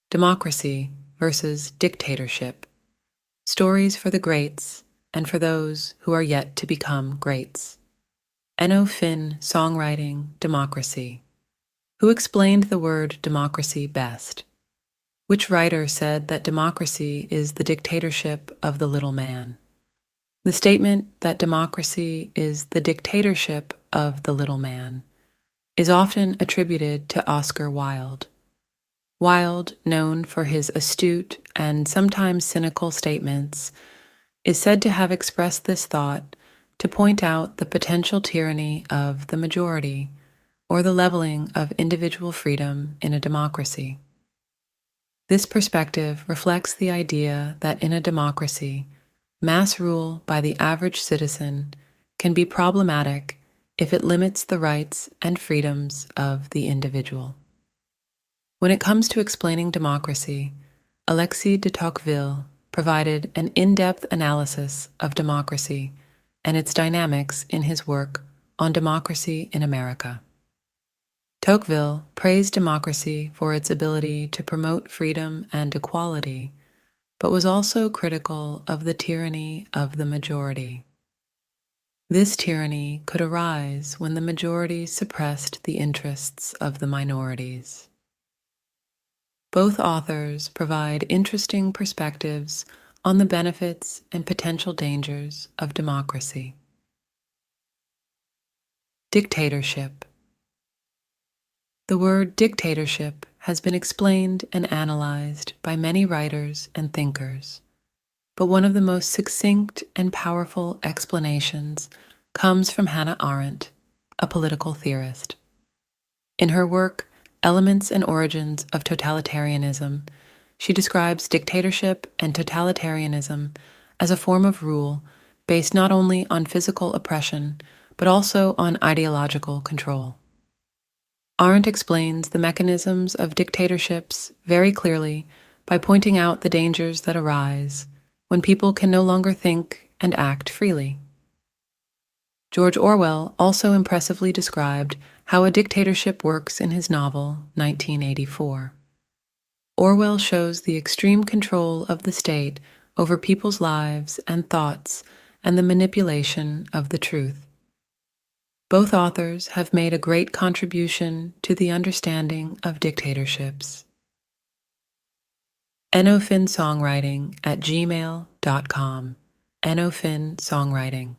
Democracy versus Dictatorship. Stories for the greats and for those who are yet to become greats. Enno Finn Songwriting, Democracy. Who explained the word democracy best? Which writer said that democracy is the dictatorship of the little man? The statement that democracy is the dictatorship of the little man is often attributed to Oscar Wilde. Wilde, known for his astute and sometimes cynical statements, is said to have expressed this thought to point out the potential tyranny of the majority or the leveling of individual freedom in a democracy. This perspective reflects the idea that in a democracy, mass rule by the average citizen can be problematic if it limits the rights and freedoms of the individual. When it comes to explaining democracy, Alexis de Tocqueville provided an in-depth analysis of democracy and its dynamics in his work on democracy in America. Tocqueville praised democracy for its ability to promote freedom and equality, but was also critical of the tyranny of the majority. This tyranny could arise when the majority suppressed the interests of the minorities. Both authors provide interesting perspectives on the benefits and potential dangers of democracy. Dictatorship. The word dictatorship has been explained and analyzed by many writers and thinkers, but one of the most succinct and powerful explanations comes from Hannah Arendt, a political theorist. In her work, Elements and Origins of Totalitarianism, she describes dictatorship and totalitarianism as a form of rule based not only on physical oppression, but also on ideological control. Arendt explains the mechanisms of dictatorships very clearly by pointing out the dangers that arise when people can no longer think and act freely. George Orwell also impressively described how a dictatorship works in his novel, 1984. Orwell shows the extreme control of the state over people's lives and thoughts and the manipulation of the truth. Both authors have made a great contribution to the understanding of dictatorships. Enno Finn Songwriting at gmail.com. Enno Finn Songwriting.